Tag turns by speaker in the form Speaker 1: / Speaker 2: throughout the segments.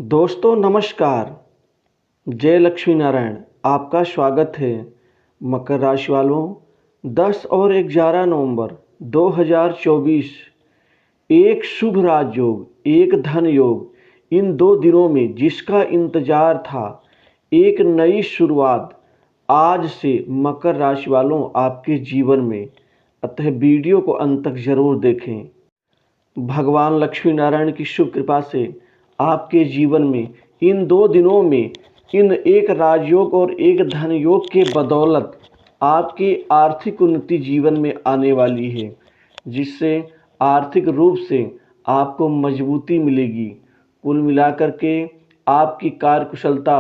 Speaker 1: दोस्तों नमस्कार। जय लक्ष्मी नारायण। आपका स्वागत है। मकर राशि वालों, 10 और 11 नवंबर 2024 एक शुभ राजयोग, एक धन योग, इन 2 दिनों में जिसका इंतजार था, एक नई शुरुआत आज से मकर राशि वालों आपके जीवन में। अतः वीडियो को अंत तक जरूर देखें। भगवान लक्ष्मी नारायण की शुभ कृपा से आपके जीवन में इन 2 दिनों में इन एक राजयोग और एक धन योग के बदौलत आपकी आर्थिक उन्नति जीवन में आने वाली है, जिससे आर्थिक रूप से आपको मजबूती मिलेगी। कुल मिलाकर के आपकी कार्यकुशलता,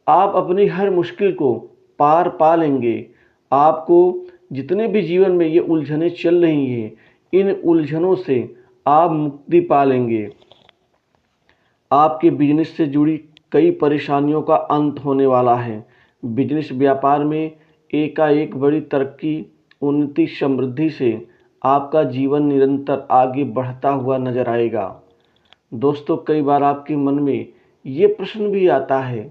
Speaker 1: आप अपनी हर मुश्किल को पार पा लेंगे। आपको जितने भी जीवन में ये उलझनें चल रही हैं, इन उलझनों से आप मुक्ति पा लेंगे। आपके बिजनेस से जुड़ी कई परेशानियों का अंत होने वाला है। बिजनेस व्यापार में एकाएक बड़ी तरक्की, उन्नति, समृद्धि से आपका जीवन निरंतर आगे बढ़ता हुआ नजर आएगा। दोस्तों, कई बार आपके मन में ये प्रश्न भी आता है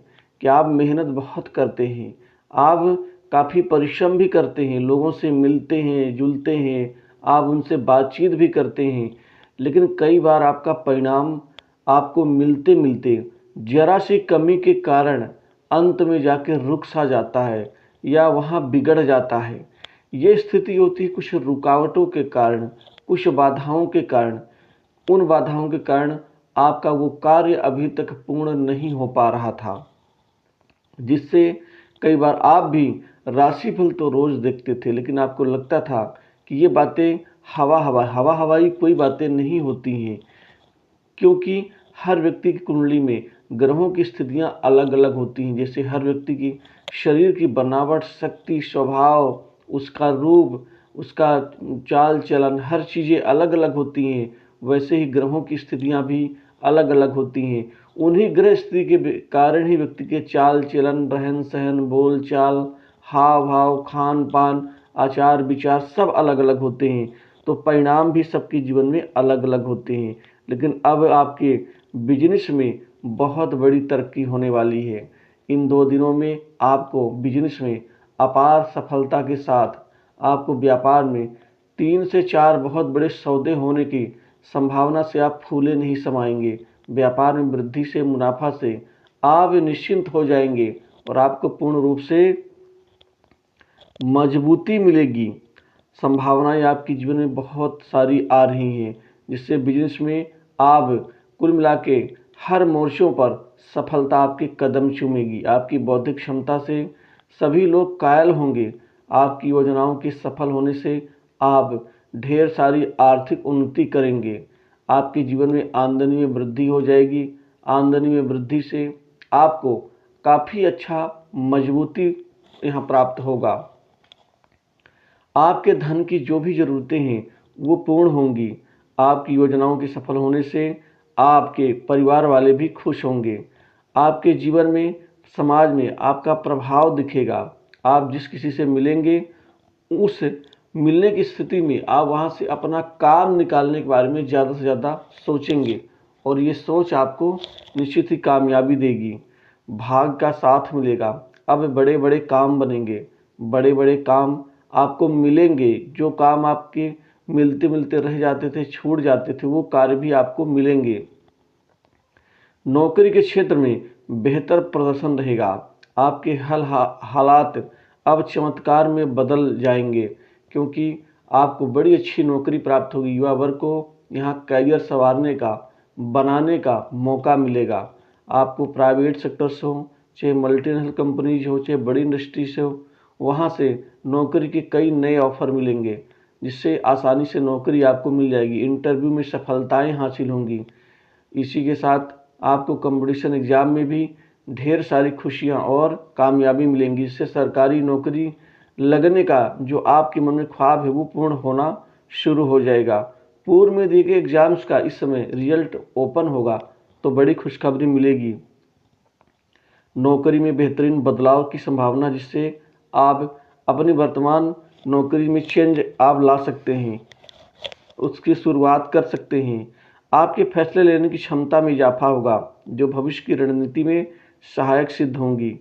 Speaker 1: कि आप मेहनत बहुत करते हैं, आप काफ़ी परिश्रम भी करते हैं, लोगों से मिलते हैं, जुलते हैं, आप उनसे बातचीत भी करते हैं, लेकिन कई बार आपका परिणाम आपको मिलते मिलते जरा सी कमी के कारण अंत में जाके रुक सा जाता है या वहाँ बिगड़ जाता है। ये स्थिति होती है कुछ रुकावटों के कारण, कुछ बाधाओं के कारण। उन बाधाओं के कारण आपका वो कार्य अभी तक पूर्ण नहीं हो पा रहा था, जिससे कई बार आप भी राशिफल तो रोज देखते थे, लेकिन आपको लगता था कि ये बातें हवा हवाई कोई बातें नहीं होती हैं, क्योंकि हर व्यक्ति की कुंडली में ग्रहों की स्थितियां अलग अलग होती हैं। जैसे हर व्यक्ति की शरीर की बनावट, शक्ति, स्वभाव, उसका रूप, उसका चाल चलन, हर चीज़ें अलग अलग होती हैं, वैसे ही ग्रहों की स्थितियां भी अलग अलग होती हैं। उन्हीं ग्रह स्थिति के कारण ही व्यक्ति के चाल चलन, रहन सहन, बोल चाल, हाव भाव, खान पान, आचार विचार सब अलग अलग होते हैं। तो परिणाम भी सबके जीवन में अलग अलग होते हैं। लेकिन अब आपके बिजनेस में बहुत बड़ी तरक्की होने वाली है। इन 2 दिनों में आपको बिजनेस में अपार सफलता के साथ आपको व्यापार में 3 से 4 बहुत बड़े सौदे होने की संभावना से आप फूले नहीं समाएंगे। व्यापार में वृद्धि से, मुनाफा से आप निश्चिंत हो जाएंगे और आपको पूर्ण रूप से मजबूती मिलेगी। संभावनाएं आपके जीवन में बहुत सारी आ रही हैं, जिससे बिजनेस में आप कुल मिला के हर मोर्चों पर सफलता आपके कदम चूमेगी। आपकी बौद्धिक क्षमता से सभी लोग कायल होंगे। आपकी योजनाओं के सफल होने से आप ढेर सारी आर्थिक उन्नति करेंगे। आपके जीवन में आमदनी में वृद्धि हो जाएगी। आमदनी में वृद्धि से आपको काफ़ी अच्छा मजबूती यहाँ प्राप्त होगा। आपके धन की जो भी ज़रूरतें हैं वो पूर्ण होंगी। आपकी योजनाओं के सफल होने से आपके परिवार वाले भी खुश होंगे। आपके जीवन में, समाज में आपका प्रभाव दिखेगा। आप जिस किसी से मिलेंगे, उस मिलने की स्थिति में आप वहाँ से अपना काम निकालने के बारे में ज़्यादा से ज़्यादा सोचेंगे और ये सोच आपको निश्चित ही कामयाबी देगी। भाग का साथ मिलेगा। अब बड़े बड़े काम बनेंगे, बड़े बड़े काम आपको मिलेंगे। जो काम आपके मिलते मिलते रह जाते थे, छूट जाते थे, वो कार्य भी आपको मिलेंगे। नौकरी के क्षेत्र में बेहतर प्रदर्शन रहेगा। आपके हालात अब चमत्कार में बदल जाएंगे, क्योंकि आपको बड़ी अच्छी नौकरी प्राप्त होगी। युवा वर्ग को यहाँ करियर संवारने का, बनाने का मौका मिलेगा। आपको प्राइवेट सेक्टर से हो, चाहे मल्टीनेशनल कंपनीज हो, चाहे बड़ी इंडस्ट्री से हो, वहाँ से नौकरी के कई नए ऑफर मिलेंगे, जिससे आसानी से नौकरी आपको मिल जाएगी। इंटरव्यू में सफलताएं हासिल होंगी। इसी के साथ आपको कंपटीशन एग्जाम में भी ढेर सारी खुशियां और कामयाबी मिलेंगी, जिससे सरकारी नौकरी लगने का जो आपके मन में ख्वाब है वो पूर्ण होना शुरू हो जाएगा। पूर्व में दिए गए एग्जाम्स का इस समय रिजल्ट ओपन होगा तो बड़ी खुशखबरी मिलेगी। नौकरी में बेहतरीन बदलाव की संभावना, जिससे आप अपनी वर्तमान नौकरी में चेंज आप ला सकते हैं, उसकी शुरुआत कर सकते हैं। आपके फैसले लेने की क्षमता में इजाफा होगा, जो भविष्य की रणनीति में सहायक सिद्ध होंगी।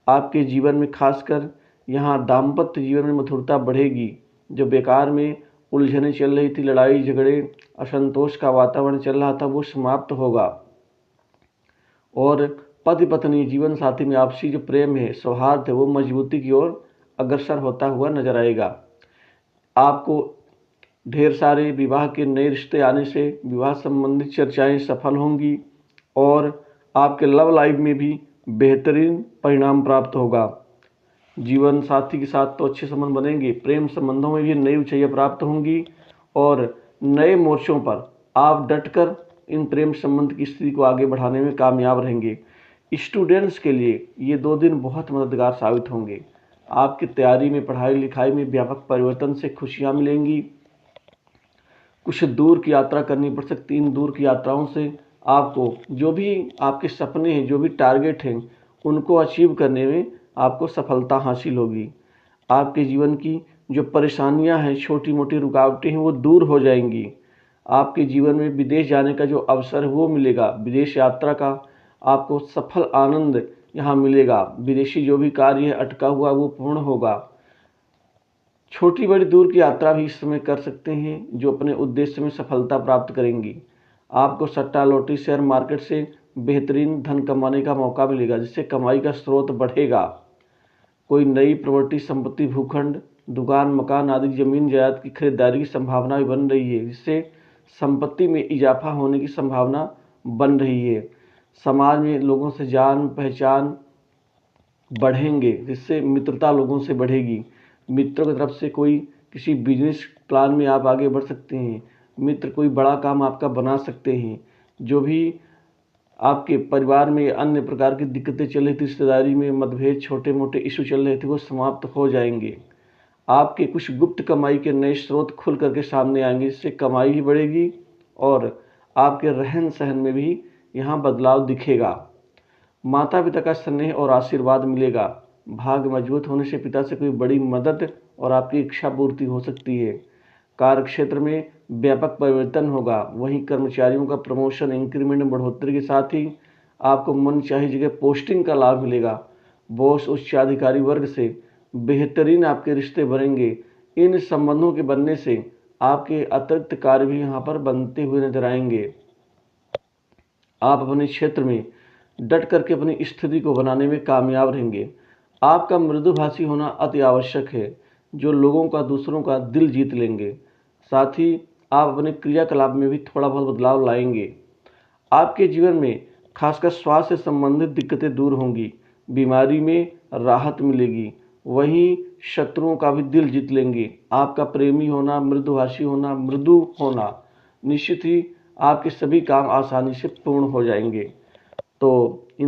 Speaker 1: आपके जीवन में खासकर यहाँ दाम्पत्य जीवन में मधुरता बढ़ेगी। जो बेकार में उलझनें चल रही थी, लड़ाई झगड़े, असंतोष का वातावरण चल रहा था, वो समाप्त होगा। और पति पत्नी जीवन साथी में आपसी जो प्रेम है, सौहार्द है, वो मजबूती की ओर अग्रसर होता हुआ नजर आएगा। आपको ढेर सारे विवाह के नए रिश्ते आने से विवाह संबंधित चर्चाएं सफल होंगी और आपके लव लाइफ में भी बेहतरीन परिणाम प्राप्त होगा। जीवन साथी के साथ तो अच्छे संबंध बनेंगे, प्रेम संबंधों में भी नई ऊंचाइयां प्राप्त होंगी और नए मोर्चों पर आप डटकर इन प्रेम संबंध की स्थिति को आगे बढ़ाने में कामयाब रहेंगे। स्टूडेंट्स के लिए ये 2 दिन बहुत मददगार साबित होंगे। आपकी तैयारी में, पढ़ाई लिखाई में व्यापक परिवर्तन से खुशियां मिलेंगी। कुछ दूर की यात्रा करनी पड़ सकती है। इन दूर की यात्राओं से आपको जो भी आपके सपने हैं, जो भी टारगेट हैं, उनको अचीव करने में आपको सफलता हासिल होगी। आपके जीवन की जो परेशानियां हैं, छोटी मोटी रुकावटें हैं, वो दूर हो जाएंगी। आपके जीवन में विदेश जाने का जो अवसर है वो मिलेगा। विदेश यात्रा का आपको सफल आनंद यहाँ मिलेगा। विदेशी जो भी कार्य है अटका हुआ वो पूर्ण होगा। छोटी बड़ी दूर की यात्रा भी इस समय कर सकते हैं, जो अपने उद्देश्य में सफलता प्राप्त करेंगी। आपको सट्टा लॉटरी शेयर मार्केट से बेहतरीन धन कमाने का मौका मिलेगा, जिससे कमाई का स्रोत बढ़ेगा। कोई नई प्रॉपर्टी, संपत्ति, भूखंड, दुकान, मकान आदि जमीन जायदाद की खरीदारी की संभावना भी बन रही है, जिससे संपत्ति में इजाफा होने की संभावना बन रही है। समाज में लोगों से जान पहचान बढ़ेंगे, जिससे मित्रता लोगों से बढ़ेगी। मित्रों की तरफ से कोई किसी बिजनेस प्लान में आप आगे बढ़ सकते हैं। मित्र कोई बड़ा काम आपका बना सकते हैं। जो भी आपके परिवार में अन्य प्रकार की दिक्कतें चल रही थी, रिश्तेदारी में मतभेद, छोटे मोटे इशू चल रहे थे, वो समाप्त हो जाएंगे। आपके कुछ गुप्त कमाई के नए स्रोत खुल करके सामने आएंगे, जिससे कमाई भी बढ़ेगी और आपके रहन सहन में भी यहाँ बदलाव दिखेगा। माता पिता का स्नेह और आशीर्वाद मिलेगा। भाग्य मजबूत होने से पिता से कोई बड़ी मदद और आपकी इच्छा पूर्ति हो सकती है। कार्य क्षेत्र में व्यापक परिवर्तन होगा। वहीं कर्मचारियों का प्रमोशन, इंक्रीमेंट, बढ़ोतरी के साथ ही आपको मनचाही जगह पोस्टिंग का लाभ मिलेगा। बॉस, उच्चाधिकारी वर्ग से बेहतरीन आपके रिश्ते बनेंगे। इन संबंधों के बनने से आपके अतिरिक्त कार्य भी यहाँ पर बनते हुए नजर आएंगे। आप अपने क्षेत्र में डट करके अपनी स्थिति को बनाने में कामयाब रहेंगे। आपका मृदुभाषी होना अति आवश्यक है, जो लोगों का, दूसरों का दिल जीत लेंगे। साथ ही आप अपने क्रियाकलाप में भी थोड़ा बहुत बदलाव लाएंगे। आपके जीवन में खासकर स्वास्थ्य से संबंधित दिक्कतें दूर होंगी। बीमारी में राहत मिलेगी। वहीं शत्रुओं का भी दिल जीत लेंगे। आपका प्रेमी होना, मृदुभाषी होना, मृदु होना, निश्चित ही आपके सभी काम आसानी से पूर्ण हो जाएंगे। तो इन